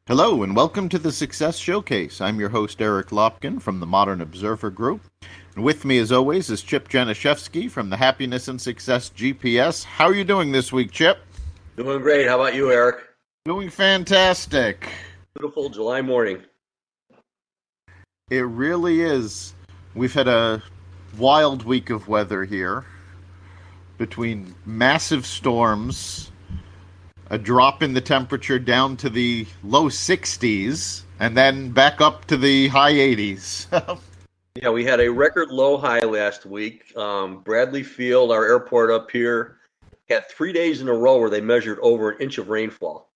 Hello, and welcome to the Success Showcase. I'm your host, Eric Lopkin from the Modern Observer Group. And with me, as always, is Chip Janiszewski from the Happiness and Success GPS. How are you doing this week, Chip? Doing great. How about you, Eric? Doing fantastic. Beautiful July morning. It really is. We've had a wild week of weather here between massive storms, a drop in the temperature down to the low 60s, and then back up to the high 80s. Yeah, we had a record low high last week. Bradley Field, our airport up here, had 3 days in a row where they measured over an inch of rainfall.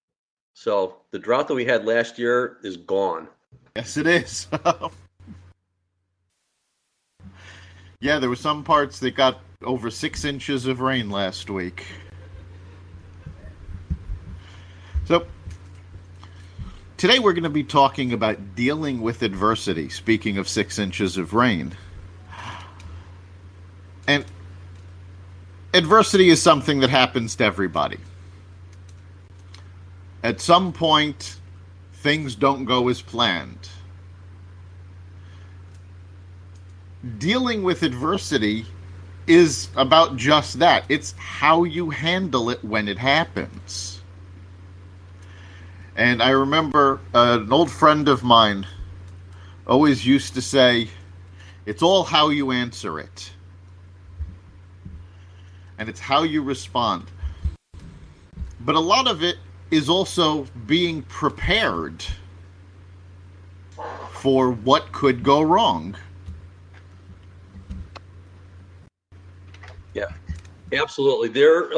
So the drought that we had last year is gone. Yes, it is. Yeah, there were some parts that got over 6 inches of rain last week. So, today we're going to be talking about dealing with adversity, speaking of 6 inches of rain. And adversity is something that happens to everybody. At some point, things don't go as planned. Dealing with adversity is about just that. It's how you handle it when it happens. And I remember an old friend of mine always used to say, it's all how you answer it. And it's how you respond. But a lot of it is also being prepared for what could go wrong. Yeah, absolutely. There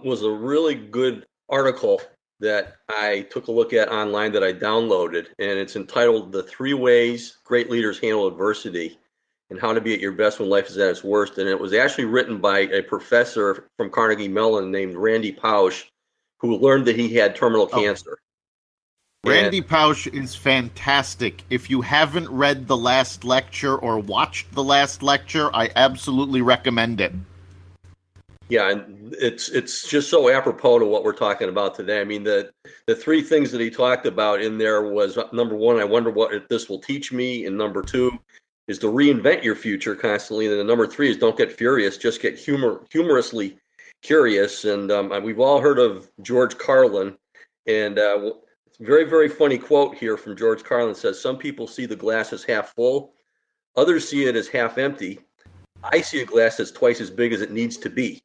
was a really good article that I took a look at online that I downloaded, and it's entitled "The 3 Ways Great Leaders Handle Adversity and How to Be at Your Best When Life is at Its Worst." And it was actually written by a professor from Carnegie Mellon named Randy Pausch, who learned that he had terminal cancer. Randy Pausch is fantastic. If you haven't read the last lecture or watched the last lecture, I absolutely recommend it. Yeah, and it's just so apropos to what we're talking about today. I mean, the 3 things that he talked about in there was, number 1, I wonder what this will teach me, and number 2 is to reinvent your future constantly, and then number 3 is don't get furious, just get humorously curious. And we've all heard of George Carlin, and it's a very, very funny quote here from George Carlin. It says, "Some people see the glass as half full, others see it as half empty. I see a glass that's twice as big as it needs to be."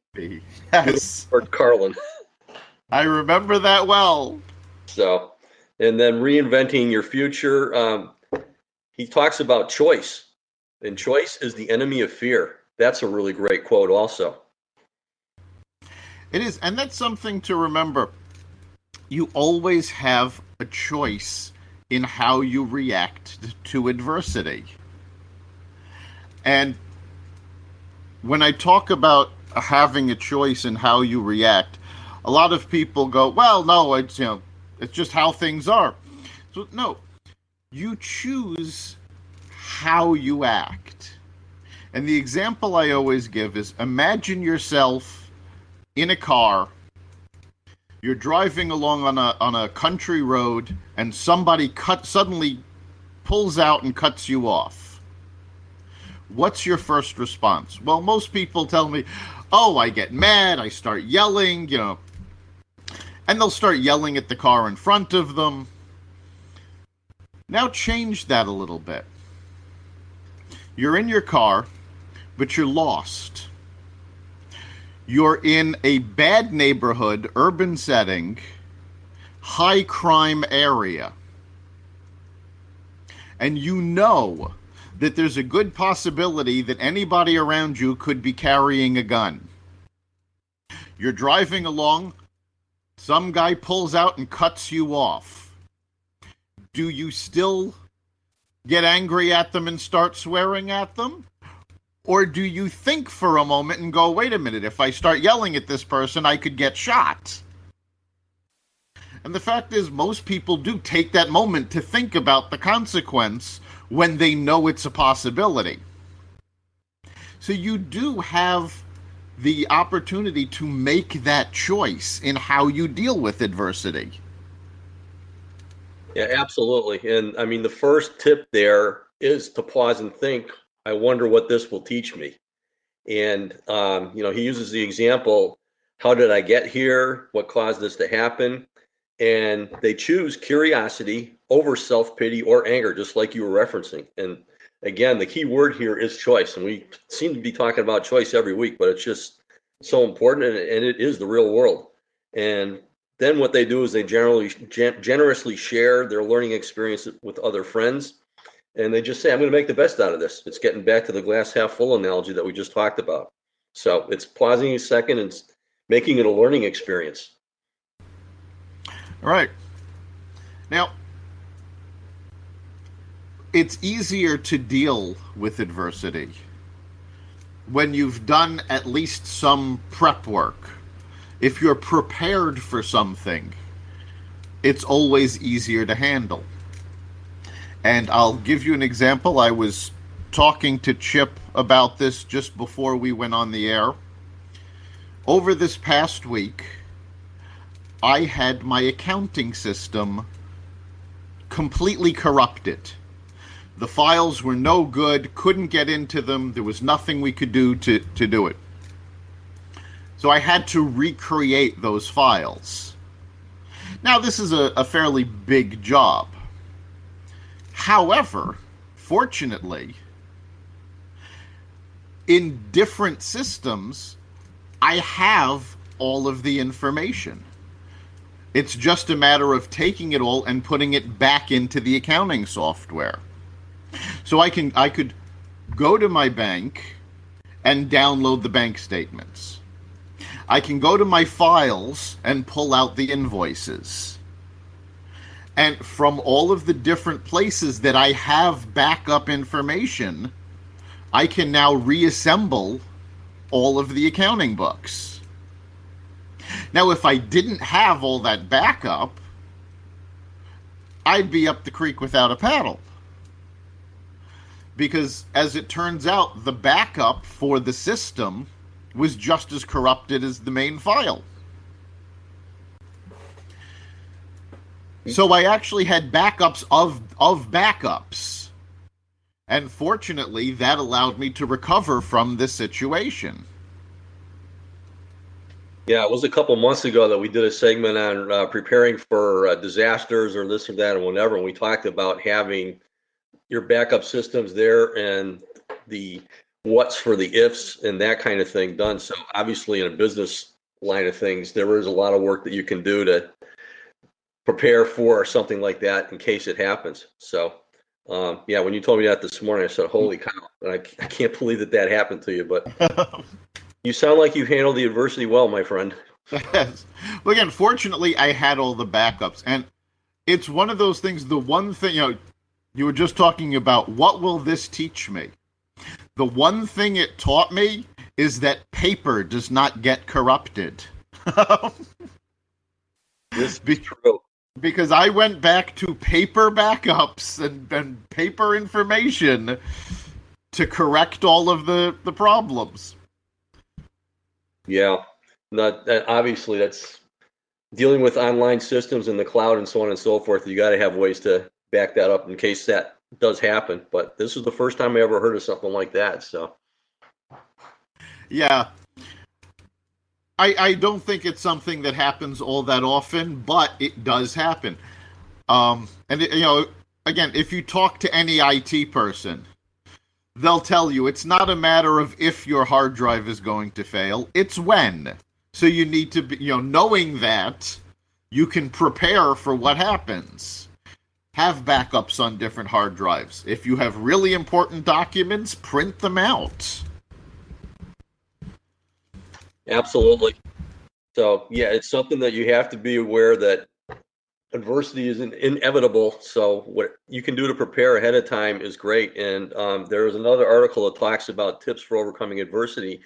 Yes. George Carlin. I remember that well. So, and then reinventing your future. He talks about choice, and choice is the enemy of fear. That's a really great quote also. It is, and that's something to remember. You always have a choice in how you react to adversity. And when I talk about having a choice in how you react, a lot of people go, well, no, it's just how things are. So no, you choose how you act. And the example I always give is, imagine yourself in a car. You're driving along on a country road, and somebody suddenly pulls out and cuts you off. What's your first response? Well, most people tell me, oh, I get mad, I start yelling, and they'll start yelling at the car in front of them. Now change that a little bit. You're in your car, but you're lost. You're in a bad neighborhood, urban setting, high crime area. And you know that there's a good possibility that anybody around you could be carrying a gun. You're driving along, some guy pulls out and cuts you off. Do you still get angry at them and start swearing at them? Or do you think for a moment and go, wait a minute, if I start yelling at this person, I could get shot? And the fact is, most people do take that moment to think about the consequence when they know it's a possibility. So you do have the opportunity to make that choice in how you deal with adversity. Yeah, absolutely. And I mean, the first tip there is to pause and think, I wonder what this will teach me. And, he uses the example, how did I get here? What caused this to happen? And they choose curiosity over self pity or anger, just like you were referencing. And again, the key word here is choice. And we seem to be talking about choice every week, but it's just so important, and it is the real world. And then what they do is they generously share their learning experience with other friends, and they just say, I'm going to make the best out of this. It's getting back to the glass half full analogy that we just talked about. So it's pausing a second and making it a learning experience. All right. Now, it's easier to deal with adversity when you've done at least some prep work. If you're prepared for something, it's always easier to handle. And I'll give you an example. I was talking to Chip about this just before we went on the air. Over this past week, I had my accounting system completely corrupted. The files were no good, couldn't get into them, there was nothing we could do to do it. So I had to recreate those files. Now, this is a fairly big job. However, fortunately, in different systems, I have all of the information. It's just a matter of taking it all and putting it back into the accounting software. So I could go to my bank and download the bank statements. I can go to my files and pull out the invoices. And from all of the different places that I have backup information, I can now reassemble all of the accounting books. Now, if I didn't have all that backup, I'd be up the creek without a paddle. Because, as it turns out, the backup for the system was just as corrupted as the main file. So I actually had backups of backups. And fortunately, that allowed me to recover from this situation. Yeah, it was a couple months ago that we did a segment on preparing for disasters or this or that or whatever, and we talked about having your backup systems there and the what's for the ifs and that kind of thing done. So obviously, in a business line of things, there is a lot of work that you can do to prepare for something like that in case it happens. So yeah, when you told me that this morning, I said, holy cow, and I can't believe that happened to you, but you sound like you handled the adversity well, my friend. Yes. Well, again, fortunately, I had all the backups. And it's one of those things, the one thing, you were just talking about, what will this teach me? The one thing it taught me is that paper does not get corrupted. This is true. Because I went back to paper backups and paper information to correct all of the problems. Yeah, obviously that's dealing with online systems in the cloud and so on and so forth. You got to have ways to back that up in case that does happen. But this is the first time I ever heard of something like that. So yeah, I don't think it's something that happens all that often, but it does happen. And again, if you talk to any IT person, they'll tell you it's not a matter of if your hard drive is going to fail, it's when. So you need to be, knowing that, you can prepare for what happens. Have backups on different hard drives. If you have really important documents, print them out. absolutely. So yeah, it's something that you have to be aware that adversity is inevitable. So what you can do to prepare ahead of time is great. And there is another article that talks about tips for overcoming adversity,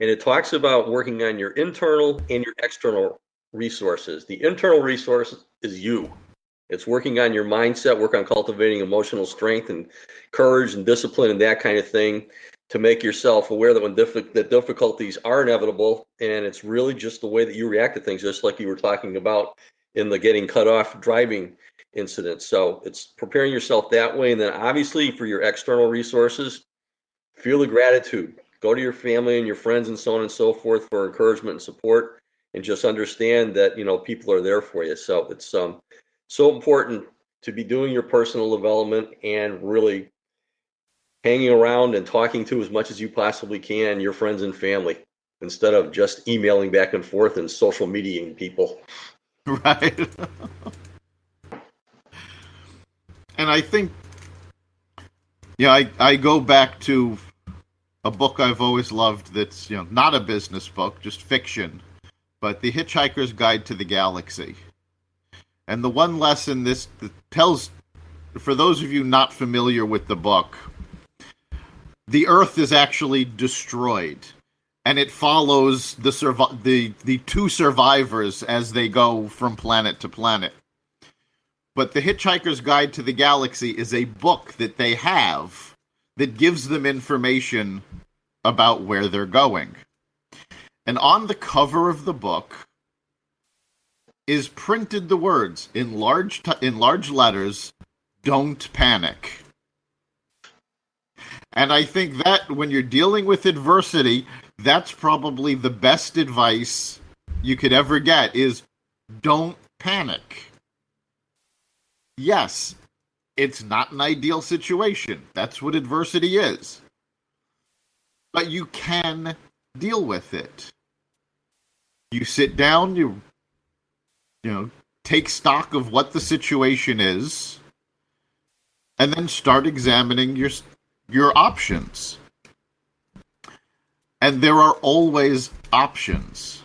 and it talks about working on your internal and your external resources. The internal resource is you. It's working on your mindset, work on cultivating emotional strength and courage and discipline and that kind of thing to make yourself aware that when that difficulties are inevitable, and it's really just the way that you react to things, just like you were talking about in the getting cut off driving. incident. So it's preparing yourself that way. And then obviously for your external resources, feel the gratitude. Go to your family and your friends and so on and so forth for encouragement and support, and just understand that, people are there for you. So it's so important to be doing your personal development and really hanging around and talking to as much as you possibly can your friends and family, instead of just emailing back and forth and social mediating people. Right. And I think, I go back to a book I've always loved that's, not a business book, just fiction, but The Hitchhiker's Guide to the Galaxy. And the one lesson this tells, for those of you not familiar with the book, the Earth is actually destroyed, and it follows the two survivors as they go from planet to planet. But The Hitchhiker's Guide to the Galaxy is a book that they have that gives them information about where they're going. And on the cover of the book is printed the words in large letters, "Don't panic." And I think that when you're dealing with adversity, that's probably the best advice you could ever get, is don't panic. Yes, it's not an ideal situation. That's what adversity is. But you can deal with it. You sit down, you take stock of what the situation is, and then start examining your options. And there are always options.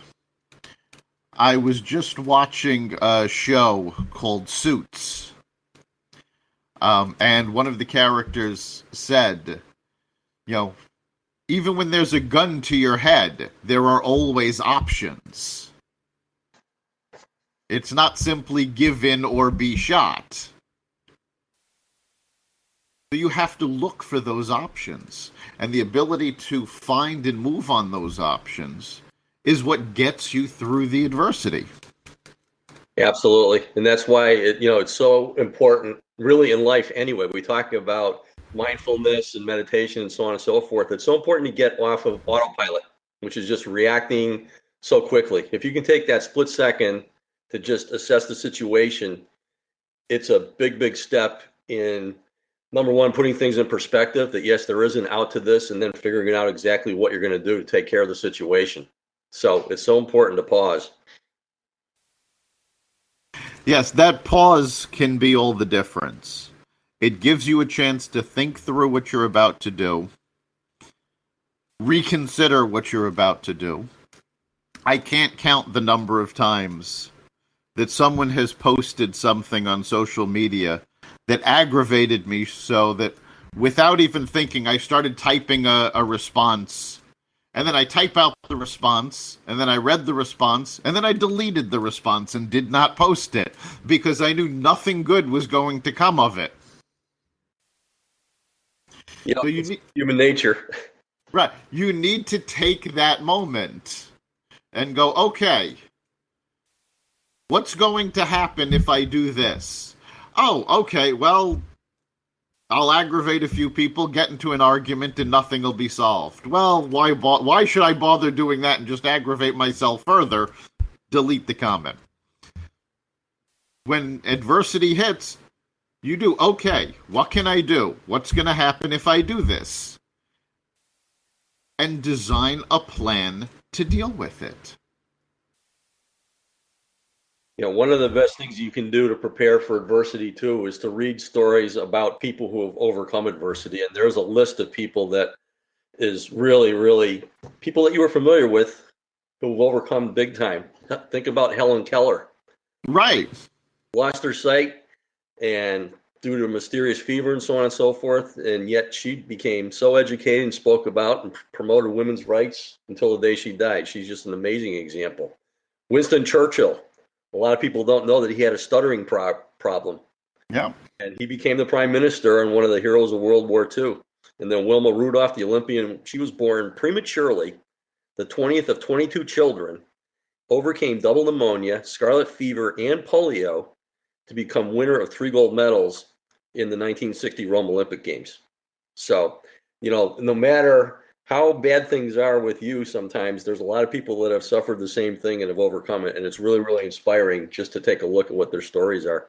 I was just watching a show called Suits. And one of the characters said, even when there's a gun to your head, there are always options. It's not simply give in or be shot. So you have to look for those options. And the ability to find and move on those options is what gets you through the adversity. Absolutely. And that's why it's so important, really, in life anyway. We talk about mindfulness and meditation and so on and so forth. It's so important to get off of autopilot, which is just reacting so quickly. If you can take that split second to just assess the situation, it's a big, big step in, number one, putting things in perspective, that yes, there is an out to this, and then figuring out exactly what you're going to do to take care of the situation. So it's so important to pause. Yes, that pause can be all the difference. It gives you a chance to think through what you're about to do, reconsider what you're about to do. I can't count the number of times that someone has posted something on social media that aggravated me, so that without even thinking, I started typing a response. And then I type out the response, and then I read the response, and then I deleted the response and did not post it, because I knew nothing good was going to come of it. So human nature. Right. You need to take that moment and go, okay, what's going to happen if I do this? Oh, okay, well, I'll aggravate a few people, get into an argument, and nothing will be solved. Well, why should I bother doing that and just aggravate myself further? Delete the comment. When adversity hits, you do, okay, what can I do? What's going to happen if I do this? And design a plan to deal with it. One of the best things you can do to prepare for adversity too is to read stories about people who have overcome adversity. And there's a list of people that is really, really people that you were familiar with who have overcome big time. Think about Helen Keller. Right. Lost her sight, and due to a mysterious fever and so on and so forth. And yet she became so educated and spoke about and promoted women's rights until the day she died. She's just an amazing example. Winston Churchill. A lot of people don't know that he had a stuttering problem. Yeah. And he became the prime minister and one of the heroes of World War II. And then Wilma Rudolph, the Olympian, she was born prematurely, the 20th of 22 children, overcame double pneumonia, scarlet fever, and polio, to become winner of 3 gold medals in the 1960 Rome Olympic Games. So, no matter how bad things are with you, sometimes there's a lot of people that have suffered the same thing and have overcome it. And it's really, really inspiring just to take a look at what their stories are.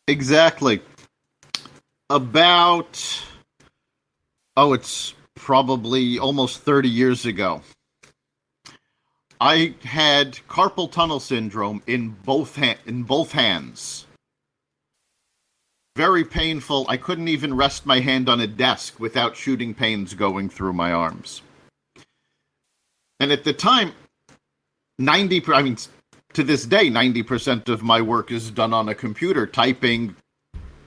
Exactly. It's probably almost 30 years ago. I had carpal tunnel syndrome in both hands. Very painful. I couldn't even rest my hand on a desk without shooting pains going through my arms. And at the time, to this day, 90% of my work is done on a computer. Typing,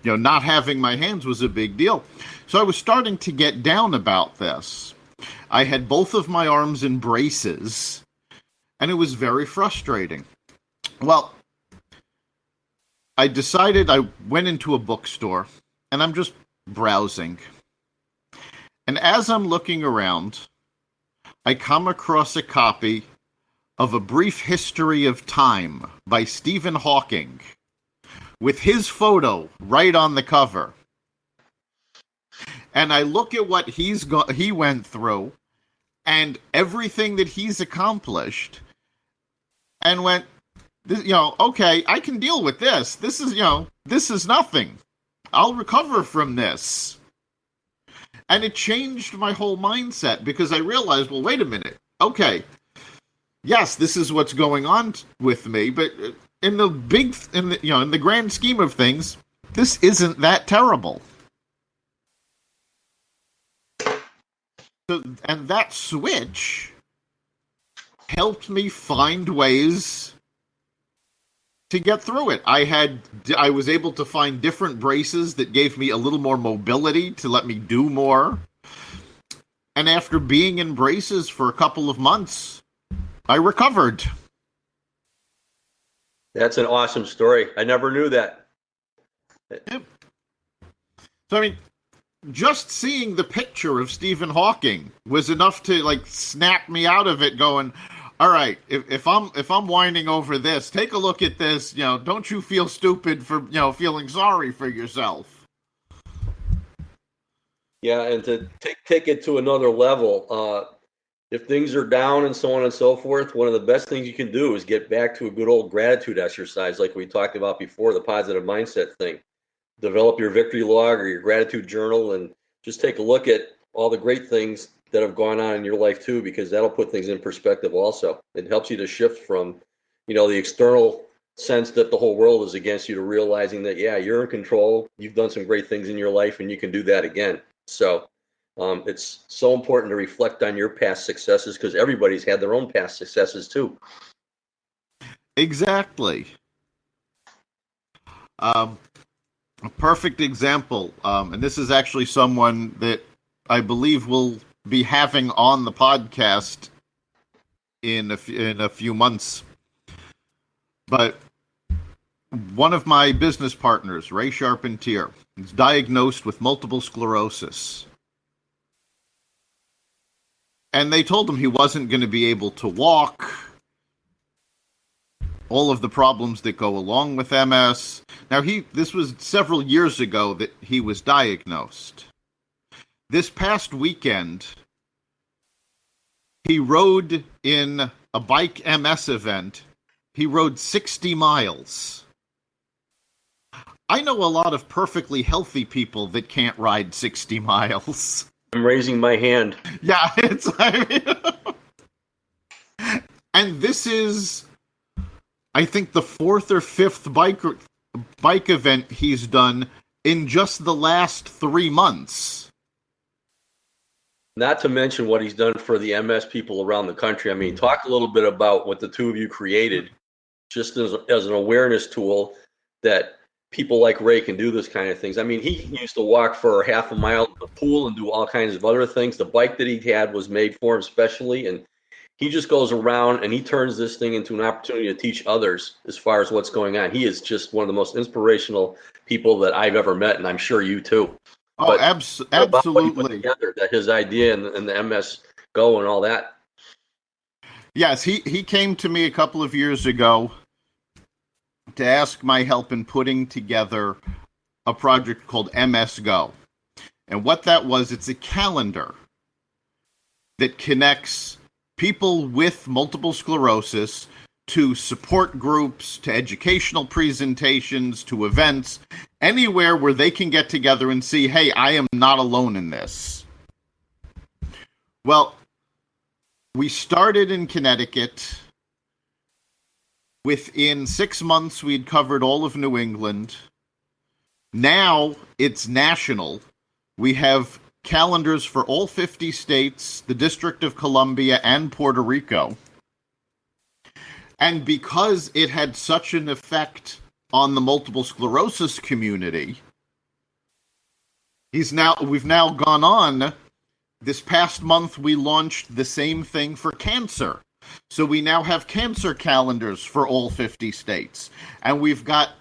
not having my hands was a big deal. So I was starting to get down about this. I had both of my arms in braces, and it was very frustrating. Well, I went into a bookstore, and I'm just browsing. And as I'm looking around, I come across a copy of A Brief History of Time by Stephen Hawking, with his photo right on the cover. And I look at what he went through, and everything that he's accomplished, and went, okay, I can deal with this. This is nothing. I'll recover from this. And it changed my whole mindset, because I realized, well, wait a minute. Okay, yes, this is what's going on with me, but in the grand scheme of things, this isn't that terrible. So, and that switch helped me find ways to get through it. I was able to find different braces that gave me a little more mobility to let me do more. And after being in braces for a couple of months, I recovered. That's an awesome story. I never knew that. Yep. So, just seeing the picture of Stephen Hawking was enough to snap me out of it, going, all right, if I'm whining over this, take a look at this. Don't you feel stupid for feeling sorry for yourself. Yeah, and to take it to another level, if things are down and so on and so forth, one of the best things you can do is get back to a good old gratitude exercise, like we talked about before, the positive mindset thing. Develop your victory log or your gratitude journal, and just take a look at all the great things that have gone on in your life too, because that'll put things in perspective also. It helps you to shift from, the external sense that the whole world is against you, to realizing that, yeah, you're in control. You've done some great things in your life, and you can do that again. So it's so important to reflect on your past successes, because everybody's had their own past successes too. Exactly. A perfect example, and this is actually someone that I believe will be having on the podcast in a few months. But one of my business partners, Ray Charpentier, is diagnosed with multiple sclerosis. And they told him he wasn't going to be able to walk, all of the problems that go along with MS. Now, this was several years ago that he was diagnosed. This past weekend, he rode in a bike MS event. He rode 60 miles. I know a lot of perfectly healthy people that can't ride 60 miles. I'm raising my hand. Yeah, and this is, I think, the 4th or 5th bike event he's done in just the last 3 months. Not to mention what he's done for the MS people around the country. Talk a little bit about what the two of you created, just as an awareness tool that people like Ray can do this kind of things. He used to walk for half a mile to the pool and do all kinds of other things. The bike that he had was made for him specially, and he just goes around and he turns this thing into an opportunity to teach others as far as what's going on. He is just one of the most inspirational people that I've ever met, and I'm sure you too. Oh, absolutely. Together, that his idea and the MS Go and all that. Yes, he came to me a couple of years ago to ask my help in putting together a project called MS Go. And what that was, it's a calendar that connects people with multiple sclerosis to support groups, to educational presentations, to events, anywhere where they can get together and see, hey, I am not alone in this. Well, we started in Connecticut. Within 6 months, we'd covered all of New England. Now it's national. We have calendars for all 50 states, the District of Columbia, and Puerto Rico. And because it had such an effect on the multiple sclerosis community, we've now gone on. This past month, we launched the same thing for cancer. So we now have cancer calendars for all 50 states. And we've got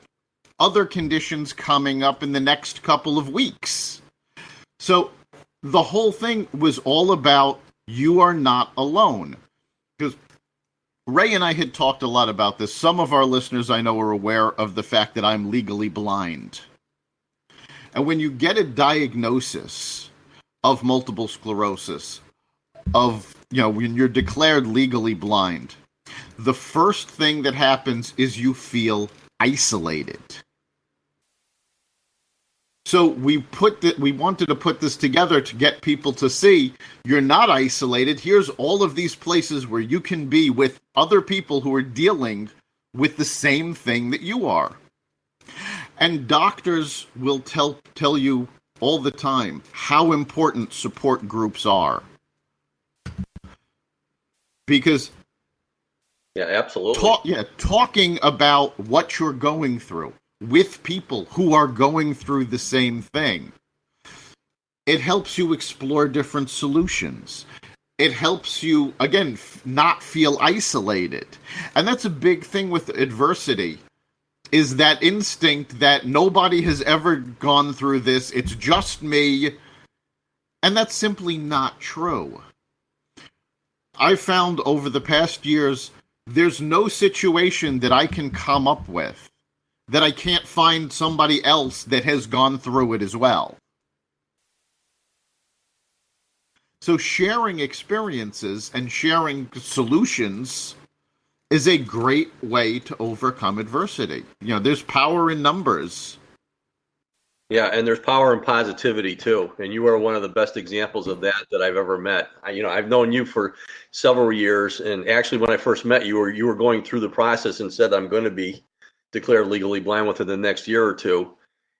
other conditions coming up in the next couple of weeks. So the whole thing was all about you are not alone. Because Ray and I had talked a lot about this. Some of our listeners I know are aware of the fact that I'm legally blind. And when you get a diagnosis of multiple sclerosis, when you're declared legally blind, the first thing that happens is you feel isolated. So we wanted to put this together to get people to see you're not isolated. Here's all of these places where you can be with other people who are dealing with the same thing that you are. And doctors will tell you all the time how important support groups are. Because absolutely. Talking about what you're going through with people who are going through the same thing, it helps you explore different solutions. It helps you, again, not feel isolated. And that's a big thing with adversity, is that instinct that nobody has ever gone through this, it's just me. And that's simply not true. I found over the past years, there's no situation that I can come up with that I can't find somebody else that has gone through it as well. So sharing experiences and sharing solutions is a great way to overcome adversity. There's power in numbers. Yeah, and there's power in positivity too. And you are one of the best examples of that I've ever met. I've known you for several years, and actually when I first met you, you were going through the process and said, I'm going to be declared legally blind within the next year or two.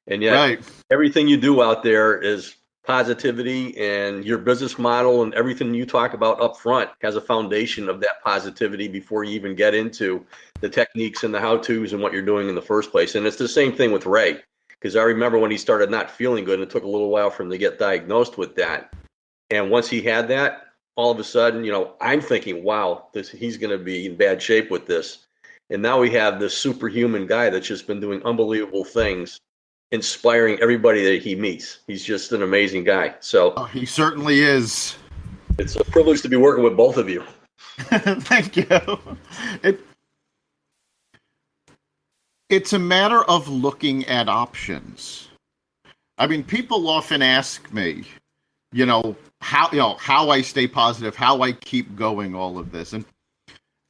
And yet Everything you do out there is positivity, and your business model and everything you talk about up front has a foundation of that positivity before you even get into the techniques and the how-tos and what you're doing in the first place. And it's the same thing with Ray. Because I remember when he started not feeling good, and it took a little while for him to get diagnosed with that. And once he had that, all of a sudden, I'm thinking, wow, he's going to be in bad shape with this. And now we have this superhuman guy that's just been doing unbelievable things, inspiring everybody that he meets. He's just an amazing guy. So he certainly is. It's a privilege to be working with both of you. Thank you. It's a matter of looking at options. I mean, people often ask me, how I stay positive, how I keep going, all of this. And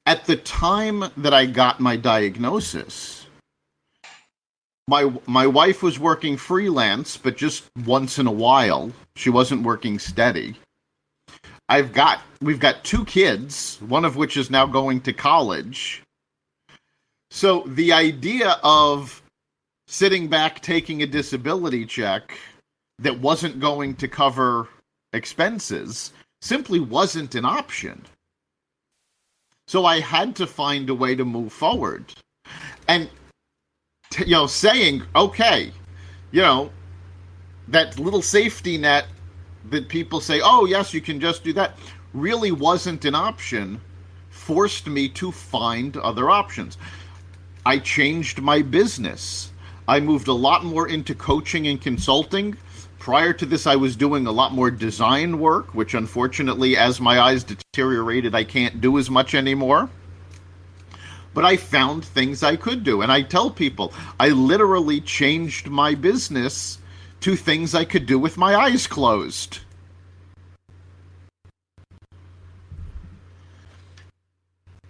at the time that I got my diagnosis, my wife was working freelance, but just once in a while. She wasn't working steady. We've got 2 kids, one of which is now going to college. So the idea of sitting back taking a disability check that wasn't going to cover expenses simply wasn't an option. So I had to find a way to move forward. And, saying, okay, that little safety net that people say, oh, yes, you can just do that, really wasn't an option, forced me to find other options. I changed my business. I moved a lot more into coaching and consulting. Prior to this, I was doing a lot more design work, which unfortunately, as my eyes deteriorated, I can't do as much anymore. But I found things I could do. And I tell people, I literally changed my business to things I could do with my eyes closed.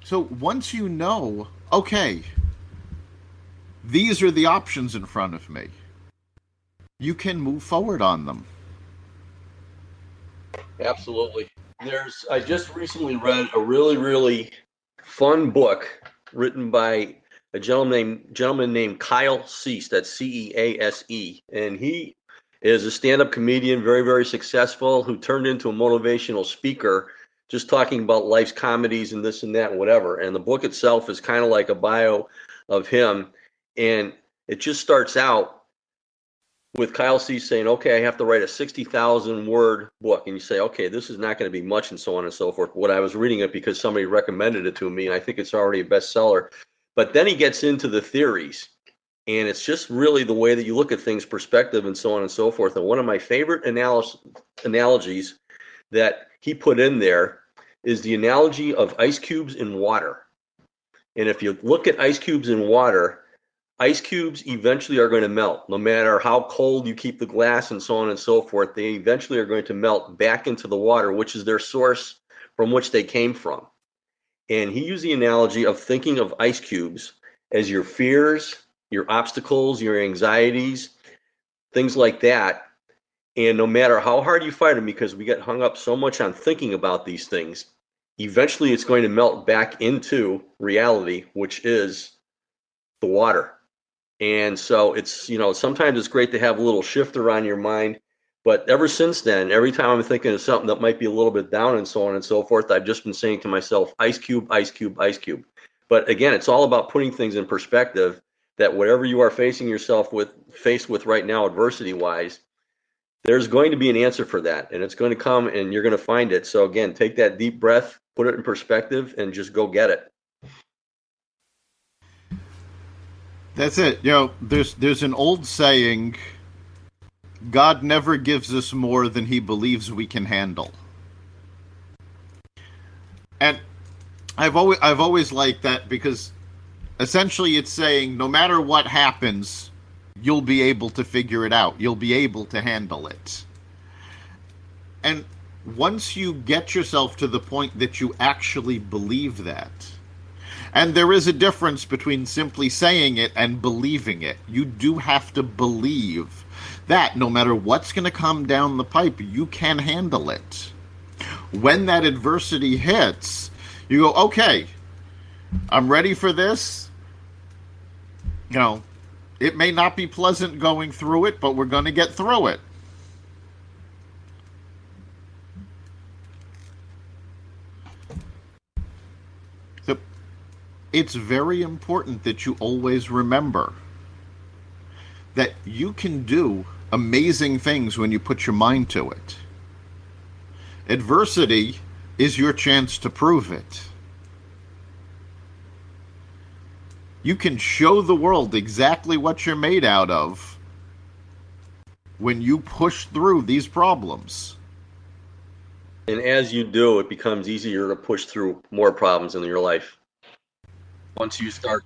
So once you know, okay, these are the options in front of me, you can move forward on them. Absolutely. I just recently read a really, really fun book written by a gentleman named Kyle Cease. That's Cease. And he is a stand-up comedian, very, very successful, who turned into a motivational speaker, just talking about life's comedies and this and that and whatever. And the book itself is kind of like a bio of him. And it just starts out with Kyle C saying, okay, I have to write a 60,000 word book. And you say, okay, this is not going to be much, and so on and so forth. What I was reading it because somebody recommended it to me, and I think it's already a bestseller. But then he gets into the theories, and it's just really the way that you look at things, perspective, and so on and so forth. And one of my favorite analogies that he put in there is the analogy of ice cubes in water. And if you look at ice cubes in water, ice cubes eventually are going to melt. No matter how cold you keep the glass and so on and so forth, they eventually are going to melt back into the water, which is their source from which they came from. And he used the analogy of thinking of ice cubes as your fears, your obstacles, your anxieties, things like that. And no matter how hard you fight them, because we get hung up so much on thinking about these things, eventually it's going to melt back into reality, which is the water. And so it's, sometimes it's great to have a little shifter on your mind. But ever since then, every time I'm thinking of something that might be a little bit down and so on and so forth, I've just been saying to myself, ice cube, ice cube, ice cube. But again, it's all about putting things in perspective, that whatever you are faced with right now, adversity wise, there's going to be an answer for that, and it's going to come and you're going to find it. So again, take that deep breath, put it in perspective, and just go get it. That's it. There's an old saying, God never gives us more than he believes we can handle. And I've always liked that, because essentially it's saying no matter what happens, you'll be able to figure it out. You'll be able to handle it. And once you get yourself to the point that you actually believe that, and there is a difference between simply saying it and believing it. You do have to believe that no matter what's going to come down the pipe, you can handle it. When that adversity hits, you go, okay, I'm ready for this. It may not be pleasant going through it, but we're going to get through it. So it's very important that you always remember that you can do amazing things when you put your mind to it. Adversity is your chance to prove it. You can show the world exactly what you're made out of when you push through these problems. And as you do, it becomes easier to push through more problems in your life. Once you start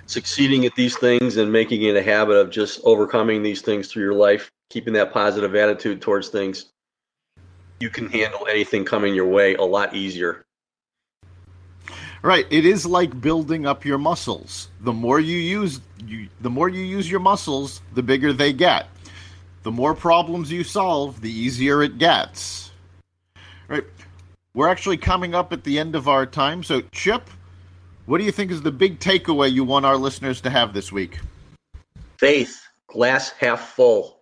succeeding at these things and making it a habit of just overcoming these things through your life, keeping that positive attitude towards things, you can handle anything coming your way a lot easier. Right. It is like building up your muscles. The more you use your muscles, the bigger they get. The more problems you solve, the easier it gets. Right. We're actually coming up at the end of our time. So, Chip, what do you think is the big takeaway you want our listeners to have this week? Faith, glass half full.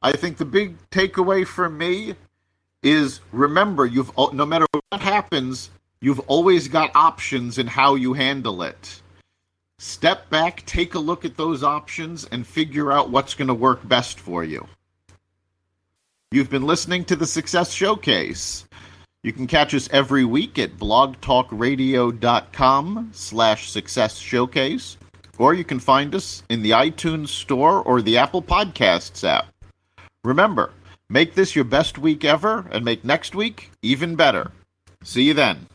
I think the big takeaway for me is, remember, no matter what happens, you've always got options in how you handle it. Step back, take a look at those options, and figure out what's going to work best for you. You've been listening to the Success Showcase. You can catch us every week at blogtalkradio.com/Success Showcase, or you can find us in the iTunes Store or the Apple Podcasts app. Remember, make this your best week ever, and make next week even better. See you then.